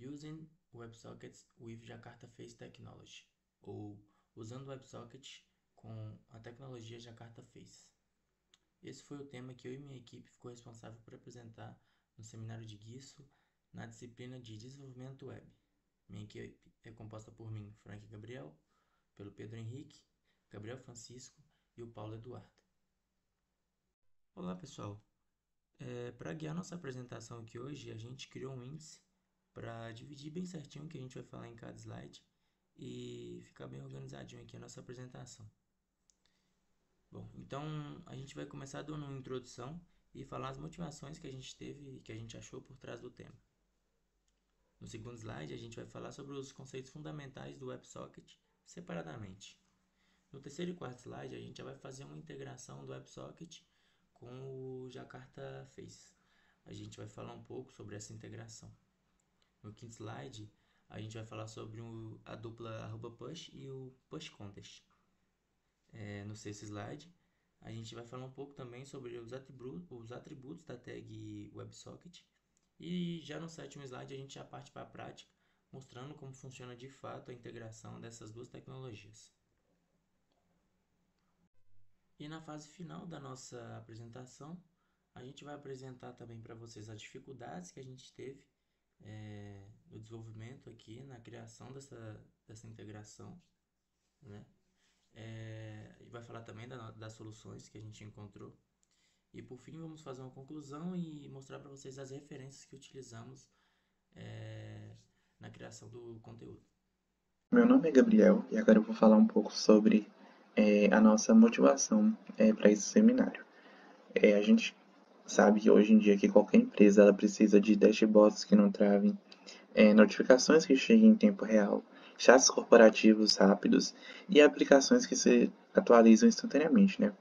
Using WebSockets with Jakarta Face Technology, ou usando WebSocket com a tecnologia Jakarta Face. Esse foi o tema que eu e minha equipe ficou responsável por apresentar no seminário de GISO na disciplina de Desenvolvimento Web. Minha equipe é composta por mim, Frank Gabriel, pelo Pedro Henrique, Gabriel Francisco e o Paulo Eduardo. Olá pessoal, para guiar nossa apresentação aqui hoje, a gente criou um índice para dividir bem certinho o que a gente vai falar em cada slide e ficar bem organizadinho aqui a nossa apresentação. Bom, então a gente vai começar dando uma introdução e falar as motivações que a gente teve e que a gente achou por trás do tema. No segundo slide, a gente vai falar sobre os conceitos fundamentais do WebSocket separadamente. No terceiro e quarto slide, a gente já vai fazer uma integração do WebSocket com o Jakarta Face. A gente vai falar um pouco sobre essa integração. No quinto slide, a gente vai falar sobre a dupla @push e o push contest. No sexto slide, a gente vai falar um pouco também sobre os atributos da tag WebSocket. E já no sétimo slide, a gente já parte para a prática, mostrando como funciona de fato a integração dessas duas tecnologias. E na fase final da nossa apresentação, a gente vai apresentar também para vocês as dificuldades que a gente teve no desenvolvimento aqui, na criação dessa integração, né? E vai falar também das soluções que a gente encontrou. E por fim, vamos fazer uma conclusão e mostrar para vocês as referências que utilizamos na criação do conteúdo. Meu nome é Gabriel e agora eu vou falar um pouco sobre a nossa motivação para esse seminário. A gente sabe que hoje em dia que qualquer empresa ela precisa de dashboards que não travem, notificações que cheguem em tempo real, chats corporativos rápidos e aplicações que se atualizam instantaneamente, né?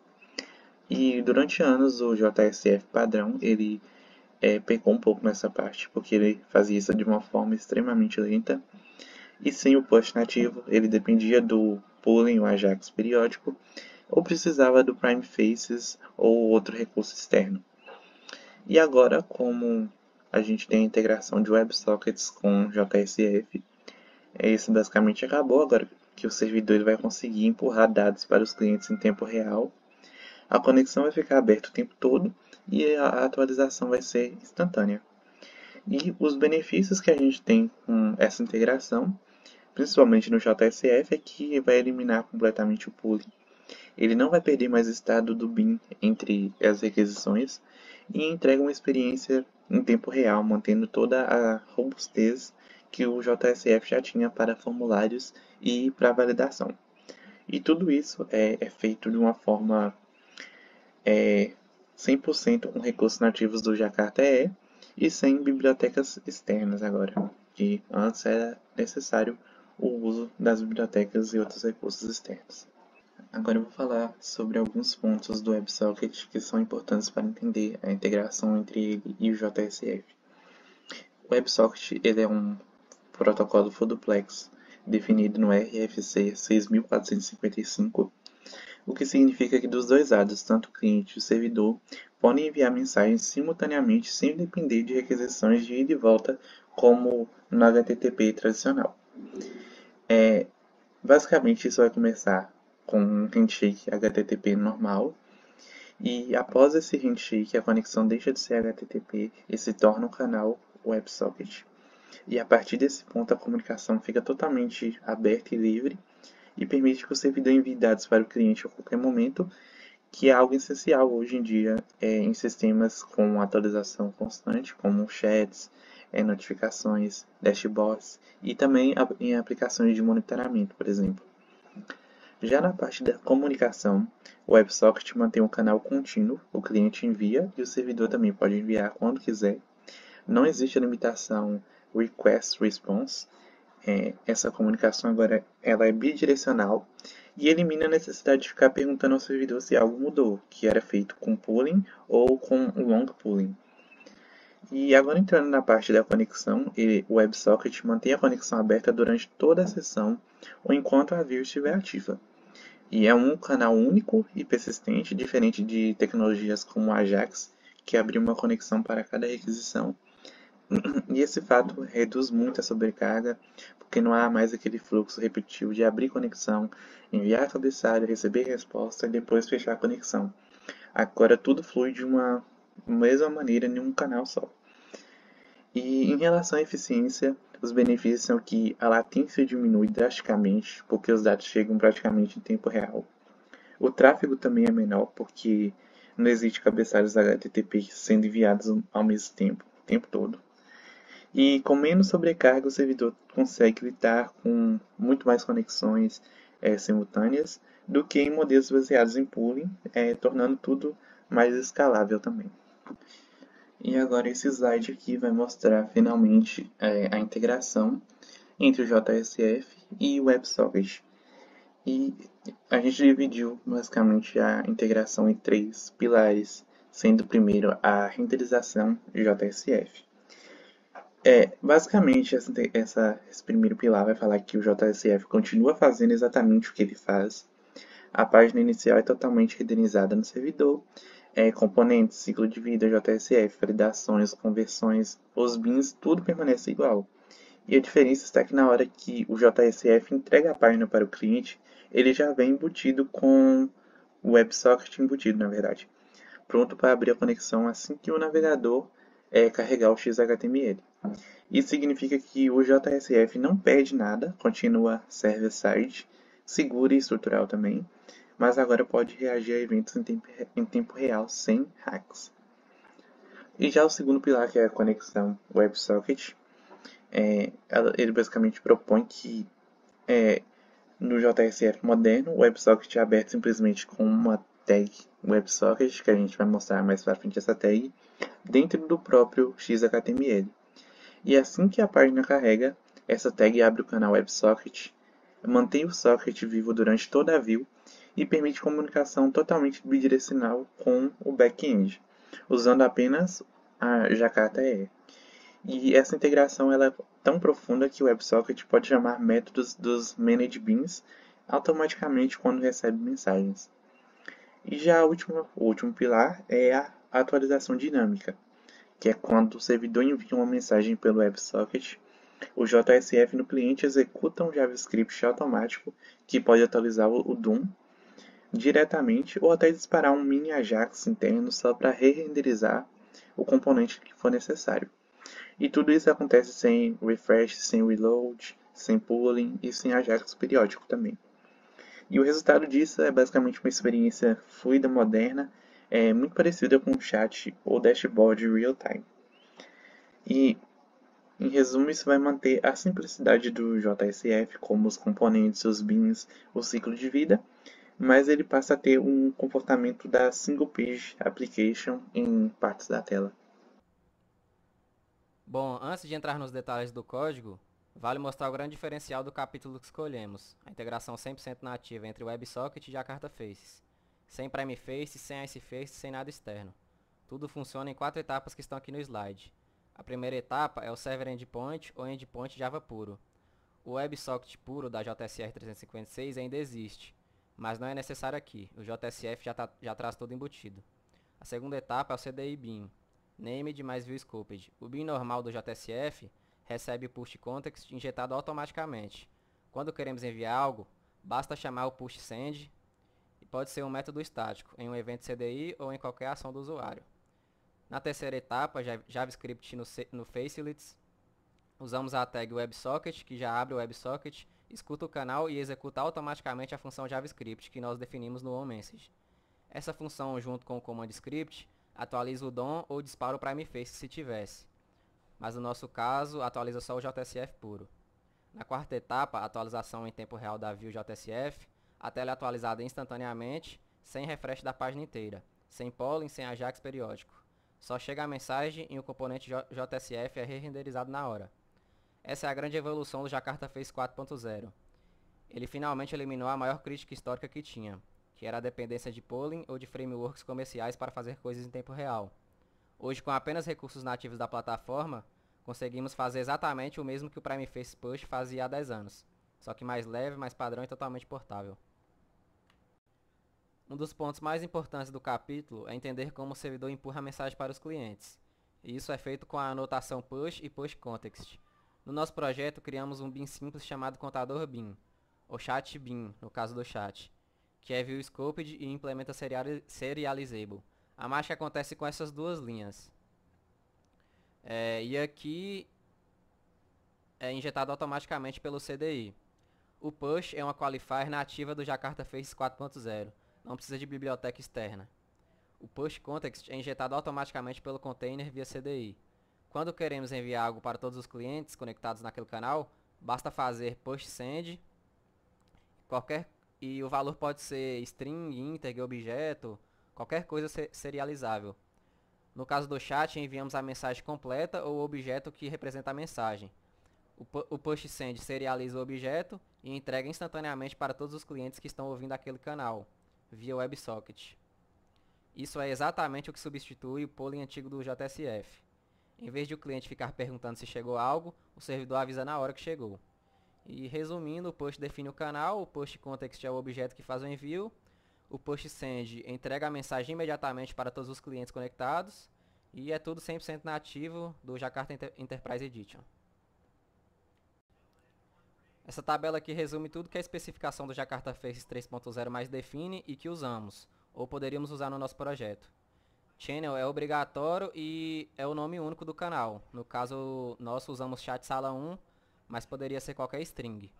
E durante anos o JSF padrão ele pecou um pouco nessa parte, porque ele fazia isso de uma forma extremamente lenta. E sem o push nativo, ele dependia do pooling, o Ajax periódico, ou precisava do Prime Faces ou outro recurso externo. E agora, como a gente tem a integração de WebSockets com JSF, isso basicamente acabou. Agora que o servidor vai conseguir empurrar dados para os clientes em tempo real, a conexão vai ficar aberta o tempo todo e a atualização vai ser instantânea. E os benefícios que a gente tem com essa integração, principalmente no JSF, é que vai eliminar completamente o pooling. Ele não vai perder mais o estado do bin entre as requisições e entrega uma experiência em tempo real, mantendo toda a robustez que o JSF já tinha para formulários e para validação. E tudo isso é feito de uma forma 100% com recursos nativos do Jakarta EE e sem bibliotecas externas agora, que antes era necessário o uso das bibliotecas e outros recursos externos. Agora eu vou falar sobre alguns pontos do WebSocket que são importantes para entender a integração entre ele e o JSF. O WebSocket ele é um protocolo full duplex definido no RFC 6455, o que significa que dos dois lados, tanto o cliente e o servidor, podem enviar mensagens simultaneamente sem depender de requisições de ida e volta como no HTTP tradicional. Basicamente isso vai começar com um handshake HTTP normal, e após esse handshake a conexão deixa de ser HTTP e se torna um canal WebSocket. E a partir desse ponto a comunicação fica totalmente aberta e livre e permite que o servidor envie dados para o cliente a qualquer momento, que é algo essencial hoje em dia em sistemas com atualização constante, como chats, notificações, dashboards e também em aplicações de monitoramento, por exemplo. Já na parte da comunicação, o WebSocket mantém um canal contínuo, o cliente envia e o servidor também pode enviar quando quiser. Não existe a limitação request-response. Essa comunicação agora ela é bidirecional e elimina a necessidade de ficar perguntando ao servidor se algo mudou, que era feito com pooling ou com long pooling. E agora entrando na parte da conexão, o WebSocket mantém a conexão aberta durante toda a sessão ou enquanto a view estiver ativa. E é um canal único e persistente, diferente de tecnologias como o Ajax, que abriu uma conexão para cada requisição. E esse fato reduz muito a sobrecarga, porque não há mais aquele fluxo repetitivo de abrir conexão, enviar cabeçalho, receber resposta e depois fechar a conexão. Agora tudo flui de uma mesma maneira em um canal só. E em relação à eficiência, os benefícios são que a latência diminui drasticamente, porque os dados chegam praticamente em tempo real. O tráfego também é menor, porque não existe cabeçalhos HTTP sendo enviados ao mesmo tempo, o tempo todo. E com menos sobrecarga, o servidor consegue lidar com muito mais conexões simultâneas do que em modelos baseados em pooling, tornando tudo mais escalável também. E agora esse slide aqui vai mostrar finalmente a integração entre o JSF e o WebSocket. E a gente dividiu basicamente a integração em três pilares, sendo o primeiro a renderização JSF. Basicamente, esse primeiro pilar vai falar que o JSF continua fazendo exatamente o que ele faz. A página inicial é totalmente renderizada no servidor. Componentes, ciclo de vida, JSF, validações, conversões, os bins, tudo permanece igual. E a diferença está que na hora que o JSF entrega a página para o cliente, ele já vem embutido com o WebSocket embutido, na verdade, pronto para abrir a conexão assim que o navegador carregar o XHTML. Isso significa que o JSF não perde nada, continua server-side, seguro e estrutural também, mas agora pode reagir a eventos em tempo real sem hacks. E já o segundo pilar, que é a conexão WebSocket, ele basicamente propõe que no JSF moderno, o WebSocket é aberto simplesmente com uma tag WebSocket, que a gente vai mostrar mais para frente essa tag, dentro do próprio XHTML. E assim que a página carrega, essa tag abre o canal WebSocket, mantém o socket vivo durante toda a view e permite comunicação totalmente bidirecional com o back-end, usando apenas a Jakarta EE. E essa integração ela é tão profunda que o WebSocket pode chamar métodos dos Managed Beans automaticamente quando recebe mensagens. E já o último pilar é a atualização dinâmica, que é quando o servidor envia uma mensagem pelo WebSocket, o JSF no cliente executa um JavaScript automático que pode atualizar o DOM diretamente ou até disparar um mini Ajax interno só para re-renderizar o componente que for necessário. E tudo isso acontece sem refresh, sem reload, sem pooling e sem Ajax periódico também. E o resultado disso é basicamente uma experiência fluida, moderna, muito parecida com o chat ou dashboard real-time. E, em resumo, isso vai manter a simplicidade do JSF, como os componentes, os bins, o ciclo de vida, mas ele passa a ter um comportamento da single page application em partes da tela. Bom, antes de entrar nos detalhes do código, vale mostrar o grande diferencial do capítulo que escolhemos, a integração 100% nativa entre WebSocket e Jakarta Faces, sem Prime Face, sem Iceface, sem nada externo. Tudo funciona em 4 etapas que estão aqui no slide. A primeira etapa é o Server Endpoint ou Endpoint Java puro. O WebSocket puro da JSR 356 ainda existe, mas não é necessário aqui, o JSF já traz tudo embutido. A segunda etapa é o CDI Bean, Named mais ViewScoped. O bin normal do JSF recebe o push context injetado automaticamente. Quando queremos enviar algo, basta chamar o push send e pode ser um método estático, em um evento CDI ou em qualquer ação do usuário. Na terceira etapa, JavaScript no Facelets, usamos a tag WebSocket, que já abre o WebSocket, escuta o canal e executa automaticamente a função JavaScript que nós definimos no onMessage. Essa função, junto com o command script, atualiza o DOM ou dispara o PrimeFace se tivesse, mas no nosso caso atualiza só o JSF puro. Na quarta etapa, a atualização em tempo real da view JSF, a tela é atualizada instantaneamente, sem refresh da página inteira, sem polling, sem Ajax periódico. Só chega a mensagem e o componente JSF é re-renderizado na hora. Essa é a grande evolução do Jakarta Face 4.0. Ele finalmente eliminou a maior crítica histórica que tinha, que era a dependência de polling ou de frameworks comerciais para fazer coisas em tempo real. Hoje, com apenas recursos nativos da plataforma, conseguimos fazer exatamente o mesmo que o PrimeFace Push fazia há 10 anos, só que mais leve, mais padrão e totalmente portável. Um dos pontos mais importantes do capítulo é entender como o servidor empurra a mensagem para os clientes. E isso é feito com a anotação push e push context. No nosso projeto, criamos um bin simples chamado contador bin, ou chat bin, no caso do chat, que é view scoped e implementa serializable. A mágica acontece com essas duas linhas. E aqui é injetado automaticamente pelo CDI. O push é uma qualifier nativa do Jakarta Faces 4.0, não precisa de biblioteca externa. O push context é injetado automaticamente pelo container via CDI. Quando queremos enviar algo para todos os clientes conectados naquele canal, basta fazer push send e o valor pode ser string, integer, objeto, qualquer coisa serializável. No caso do chat, enviamos a mensagem completa ou o objeto que representa a mensagem. O push send serializa o objeto e entrega instantaneamente para todos os clientes que estão ouvindo aquele canal, via WebSocket. Isso é exatamente o que substitui o polling antigo do JSF. Em vez de o cliente ficar perguntando se chegou algo, o servidor avisa na hora que chegou. E resumindo, o push define o canal, o push context é o objeto que faz o envio, o push send entrega a mensagem imediatamente para todos os clientes conectados, e é tudo 100% nativo do Jakarta Enterprise Edition. Essa tabela aqui resume tudo que a especificação do Jakarta Faces 3.0 mais define e que usamos, ou poderíamos usar no nosso projeto. Channel é obrigatório e é o nome único do canal. No caso, nós usamos chat sala 1, mas poderia ser qualquer string.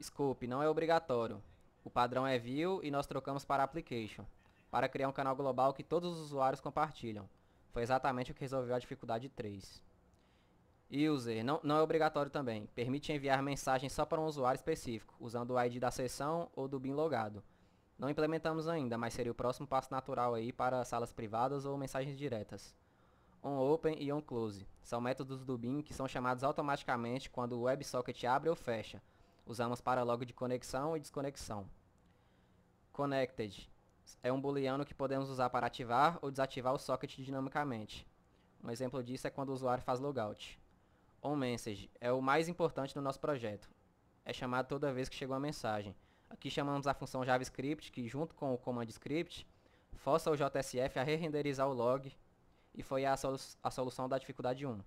Scope não é obrigatório. O padrão é view e nós trocamos para application, para criar um canal global que todos os usuários compartilham. Foi exatamente o que resolveu a dificuldade 3. User não é obrigatório também. Permite enviar mensagem só para um usuário específico, usando o ID da sessão ou do bin logado. Não implementamos ainda, mas seria o próximo passo natural aí para salas privadas ou mensagens diretas. OnOpen e OnClose são métodos do bin que são chamados automaticamente quando o WebSocket abre ou fecha. Usamos para log de conexão e desconexão. Connected é um booleano que podemos usar para ativar ou desativar o socket dinamicamente. Um exemplo disso é quando o usuário faz logout. OnMessage é o mais importante no nosso projeto. É chamado toda vez que chega uma mensagem. Aqui chamamos a função JavaScript, que junto com o command script, força o JSF a re-renderizar o log, e foi a solução da dificuldade 1.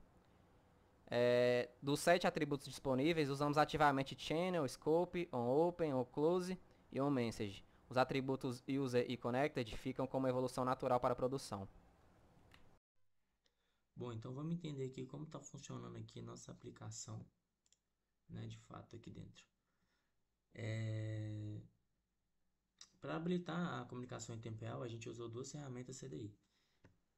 Dos 7 atributos disponíveis, usamos ativamente Channel, Scope, OnOpen, OnClose e OnMessage. Os atributos User e Connected ficam como evolução natural para a produção. Bom, então vamos entender aqui como está funcionando aqui nossa aplicação, né, de fato aqui dentro. Para habilitar a comunicação em tempo real, a gente usou duas ferramentas CDI,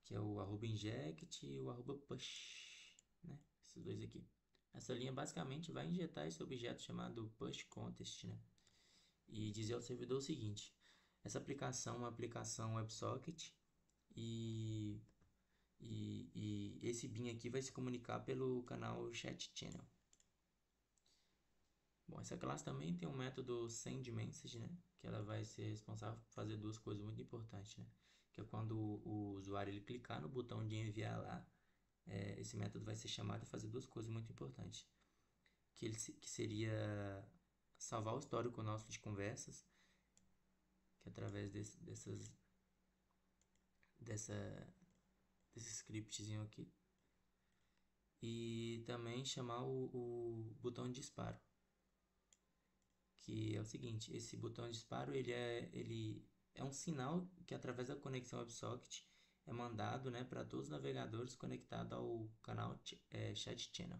que é o @inject e o @push, né? Esses dois aqui. Essa linha basicamente vai injetar esse objeto chamado push context, né? E dizer ao servidor o seguinte: essa aplicação é uma aplicação WebSocket e esse bin aqui vai se comunicar pelo canal chat channel. Bom, essa classe também tem um método sendMessage, né? Que ela vai ser responsável por fazer duas coisas muito importantes, né? Que é quando o usuário ele clicar no botão de enviar lá, esse método vai ser chamado e fazer duas coisas muito importantes. Que seria salvar o histórico nosso de conversas, que é através desse scriptzinho aqui. E também chamar o botão de disparo, que é o seguinte: esse botão de disparo ele é um sinal que através da conexão WebSocket é mandado, né, para todos os navegadores conectados ao canal Chat Channel.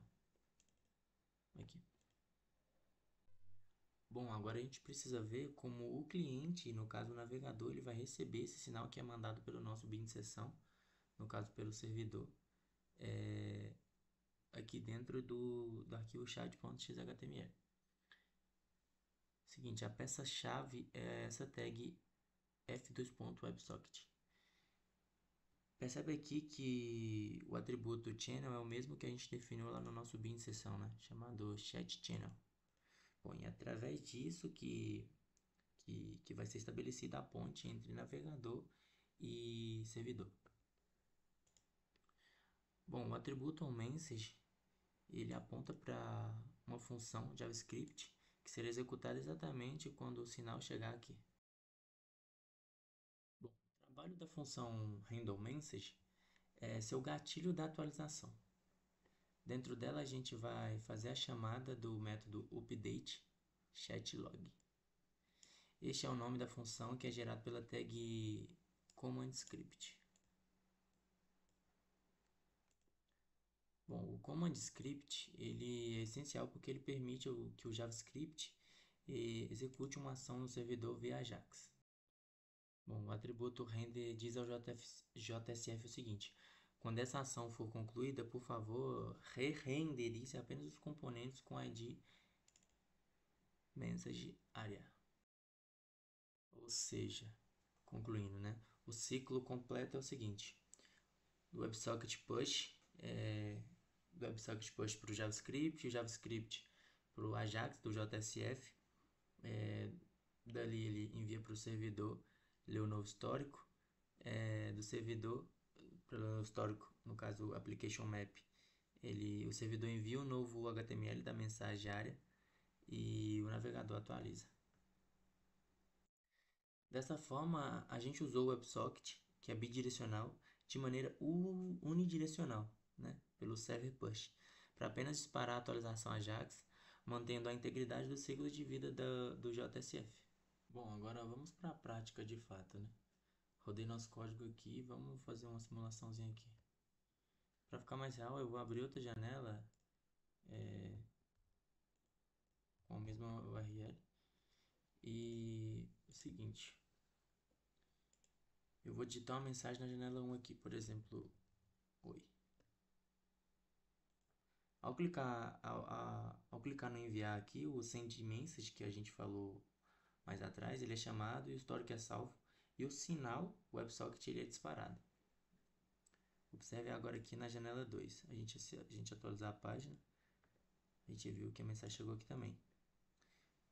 Aqui. Bom, agora a gente precisa ver como o cliente, no caso o navegador, ele vai receber esse sinal que é mandado pelo nosso bin de sessão, no caso pelo servidor, aqui dentro do arquivo chat.xhtml. Seguinte, a peça-chave é essa tag f2.websocket. Percebe aqui que o atributo channel é o mesmo que a gente definiu lá no nosso bin de sessão, né? Chamado chat channel. Bom, e é através disso que vai ser estabelecida a ponte entre navegador e servidor. Bom, o atributo onMessage ele aponta para uma função JavaScript que será executada exatamente quando o sinal chegar aqui. Bom, o trabalho da função handleMessage ser o gatilho da atualização. Dentro dela a gente vai fazer a chamada do método update chat-log. Este é o nome da função que é gerado pela tag command script. Bom, o command script ele é essencial porque ele permite que o JavaScript execute uma ação no servidor via Ajax. Bom, o atributo render diz ao JSF o seguinte: quando essa ação for concluída, por favor, re-renderize apenas os componentes com ID message area. Ou seja, concluindo, né? O ciclo completo é o seguinte: do WebSocket push, do WebSocket push para o JavaScript, o JavaScript para o Ajax do JSF, dali ele envia para o servidor, lê o novo histórico, do servidor para o novo histórico, no caso o application map, o servidor envia o novo HTML da mensagem área e o navegador atualiza. Dessa forma, a gente usou o WebSocket, que é bidirecional, de maneira unidirecional, né, pelo server push, para apenas disparar a atualização Ajax, mantendo a integridade do ciclo de vida do JSF. Bom, agora vamos para a prática de fato, né? Rodei nosso código aqui e vamos fazer uma simulaçãozinha aqui. Para ficar mais real, eu vou abrir outra janela com a mesma URL. E é o seguinte, eu vou digitar uma mensagem na janela 1 aqui, por exemplo, oi. Ao clicar no enviar aqui, o send message que a gente falou mais atrás, ele é chamado e o histórico é salvo. E o sinal WebSocket ele é disparado. Observe agora aqui na janela 2. A gente atualizar a página, a gente viu que a mensagem chegou aqui também.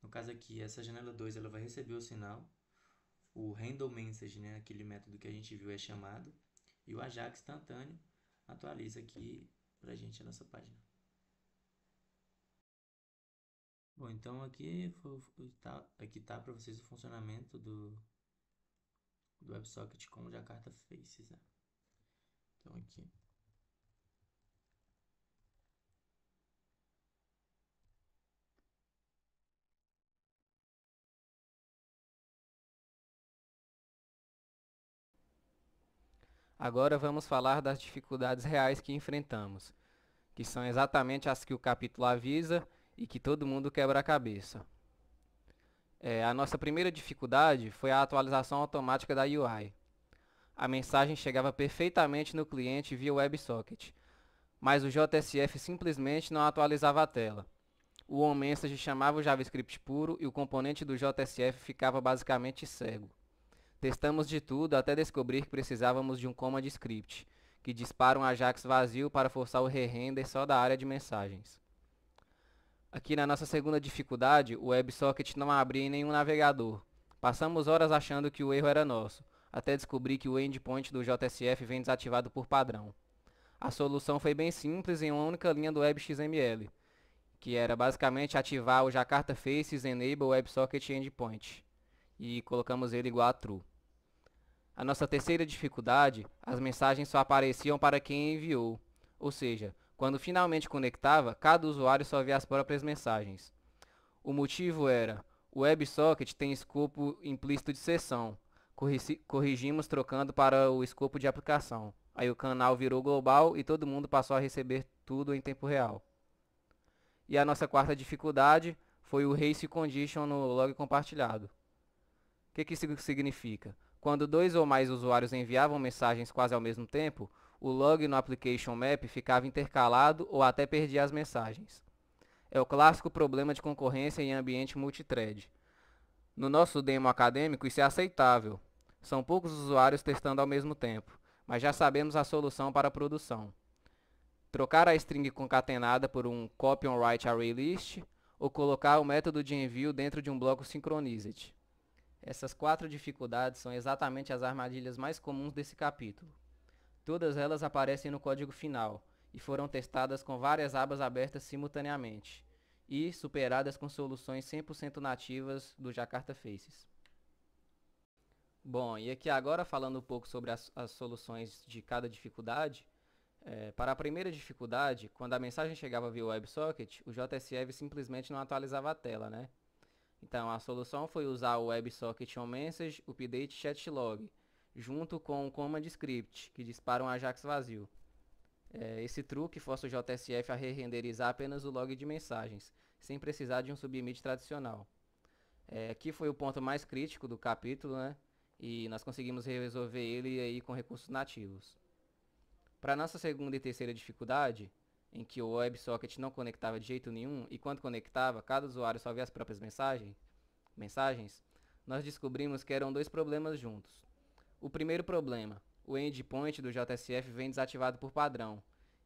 No caso aqui, essa janela 2 ela vai receber o sinal. O handle message, né, aquele método que a gente viu, é chamado. E o Ajax instantâneo atualiza aqui pra gente a nossa página. Bom, então aqui tá para vocês o funcionamento do WebSocket com o Jakarta Faces, né? Então aqui. Agora vamos falar das dificuldades reais que enfrentamos, que são exatamente as que o capítulo avisa e que todo mundo quebra a cabeça. A nossa primeira dificuldade foi a atualização automática da UI. A mensagem chegava perfeitamente no cliente via WebSocket, mas o JSF simplesmente não atualizava a tela. O OnMessage chamava o JavaScript puro e o componente do JSF ficava basicamente cego. Testamos de tudo até descobrir que precisávamos de um command script, que dispara um Ajax vazio para forçar o re-render só da área de mensagens. Aqui na nossa segunda dificuldade, o WebSocket não abria em nenhum navegador. Passamos horas achando que o erro era nosso, até descobrir que o endpoint do JSF vem desativado por padrão. A solução foi bem simples em uma única linha do WebXML, que era basicamente ativar o Jakarta Faces Enable WebSocket Endpoint, e colocamos ele igual a true. A nossa terceira dificuldade, as mensagens só apareciam para quem enviou, ou seja, quando finalmente conectava, cada usuário só via as próprias mensagens. O motivo era, o WebSocket tem escopo implícito de sessão. Corrigimos trocando para o escopo de aplicação. Aí o canal virou global e todo mundo passou a receber tudo em tempo real. E a nossa quarta dificuldade foi o race condition no log compartilhado. O que isso significa? Quando dois ou mais usuários enviavam mensagens quase ao mesmo tempo, o log no application map ficava intercalado ou até perdia as mensagens. É o clássico problema de concorrência em ambiente multithread. No nosso demo acadêmico isso é aceitável. São poucos usuários testando ao mesmo tempo, mas já sabemos a solução para a produção. Trocar a string concatenada por um copy on write array list ou colocar o método de envio dentro de um bloco synchronized. Essas 4 dificuldades são exatamente as armadilhas mais comuns desse capítulo. Todas elas aparecem no código final e foram testadas com várias abas abertas simultaneamente e superadas com soluções 100% nativas do Jakarta Faces. Bom, e aqui agora falando um pouco sobre as soluções de cada dificuldade. Para a primeira dificuldade, quando a mensagem chegava via WebSocket, o JSF simplesmente não atualizava a tela, né? Então a solução foi usar o WebSocket onMessage Update Chatlog, junto com o Command Script, que dispara um Ajax vazio. Esse truque força o JSF a re-renderizar apenas o log de mensagens, sem precisar de um submit tradicional. Aqui foi o ponto mais crítico do capítulo, né? E nós conseguimos resolver ele aí com recursos nativos. Para nossa segunda e terceira dificuldade, em que o WebSocket não conectava de jeito nenhum e quando conectava, cada usuário só via as próprias mensagens, nós descobrimos que eram dois problemas juntos. O primeiro problema, o endpoint do JSF vem desativado por padrão.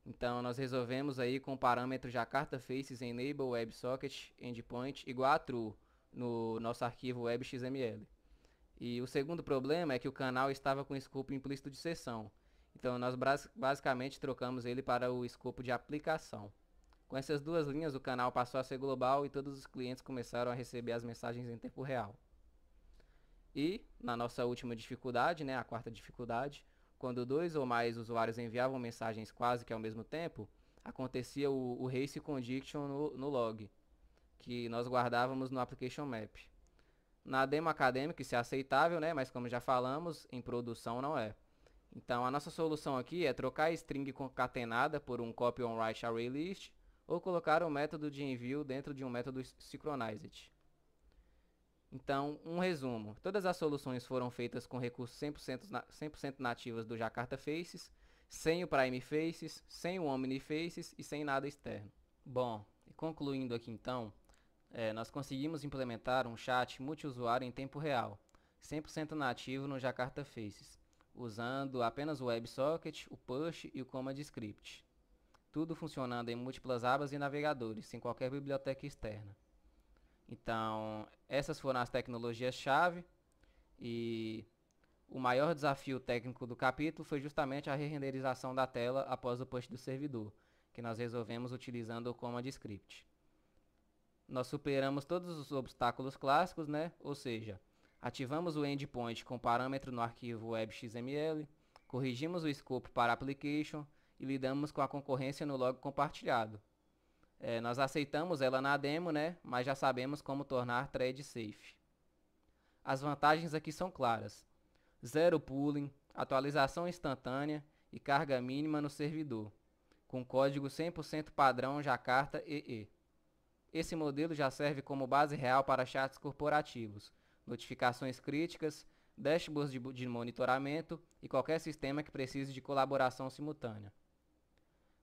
Então nós resolvemos aí com o parâmetro Jakarta Faces Enable WebSocket Endpoint igual a true no nosso arquivo web.xml. E o segundo problema é que o canal estava com escopo implícito de sessão. Então nós basicamente trocamos ele para o escopo de aplicação. Com essas duas linhas, o canal passou a ser global e todos os clientes começaram a receber as mensagens em tempo real. E, na nossa última dificuldade, né, a quarta dificuldade, quando dois ou mais usuários enviavam mensagens quase que ao mesmo tempo, acontecia o race condition no log, que nós guardávamos no application map. Na demo acadêmica isso é aceitável, né, mas como já falamos, em produção não é. Então a nossa solução aqui é trocar a string concatenada por um copy on write array list ou colocar um método de envio dentro de um método synchronized. Então, um resumo. Todas as soluções foram feitas com recursos 100% nativos do Jakarta Faces, sem o Prime Faces, sem o Omni Faces e sem nada externo. Bom, concluindo aqui então, nós conseguimos implementar um chat multiusuário em tempo real, 100% nativo no Jakarta Faces, usando apenas o WebSocket, o Push e o Command Script. Tudo funcionando em múltiplas abas e navegadores, sem qualquer biblioteca externa. Então, essas foram as tecnologias-chave e o maior desafio técnico do capítulo foi justamente a re-renderização da tela após o push do servidor, que nós resolvemos utilizando o Command Script. Nós superamos todos os obstáculos clássicos, né? Ou seja, ativamos o endpoint com parâmetro no arquivo web.xml, corrigimos o escopo para application e lidamos com a concorrência no log compartilhado. Nós aceitamos ela na demo, né? Mas já sabemos como tornar thread safe. As vantagens aqui são claras. Zero pooling, atualização instantânea e carga mínima no servidor, com código 100% padrão Jakarta EE. Esse modelo já serve como base real para chats corporativos, notificações críticas, dashboards de monitoramento e qualquer sistema que precise de colaboração simultânea.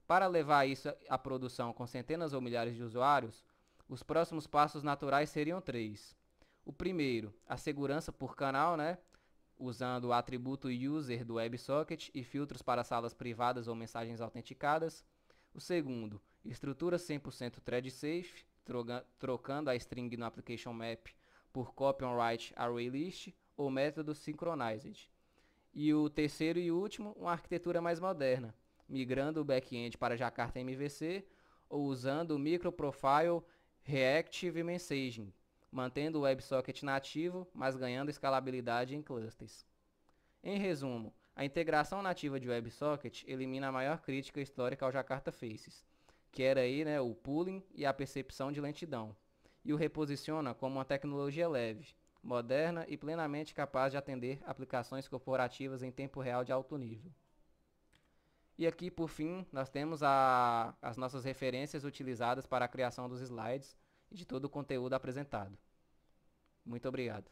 Para levar isso à produção com centenas ou milhares de usuários, os próximos passos naturais seriam 3. O primeiro, a segurança por canal, né? Usando o atributo user do WebSocket e filtros para salas privadas ou mensagens autenticadas. O segundo, estrutura 100% thread safe, trocando a string no application map por copy on write array list ou método synchronized. E o terceiro e último, uma arquitetura mais moderna, migrando o back-end para Jakarta MVC ou usando o microprofile reactive messaging, mantendo o WebSocket nativo, mas ganhando escalabilidade em clusters. Em resumo, a integração nativa de WebSocket elimina a maior crítica histórica ao Jakarta Faces, que era aí, né, o pooling e a percepção de lentidão, e o reposiciona como uma tecnologia leve, moderna e plenamente capaz de atender aplicações corporativas em tempo real de alto nível. E aqui, por fim, nós temos as nossas referências utilizadas para a criação dos slides e de todo o conteúdo apresentado. Muito obrigado.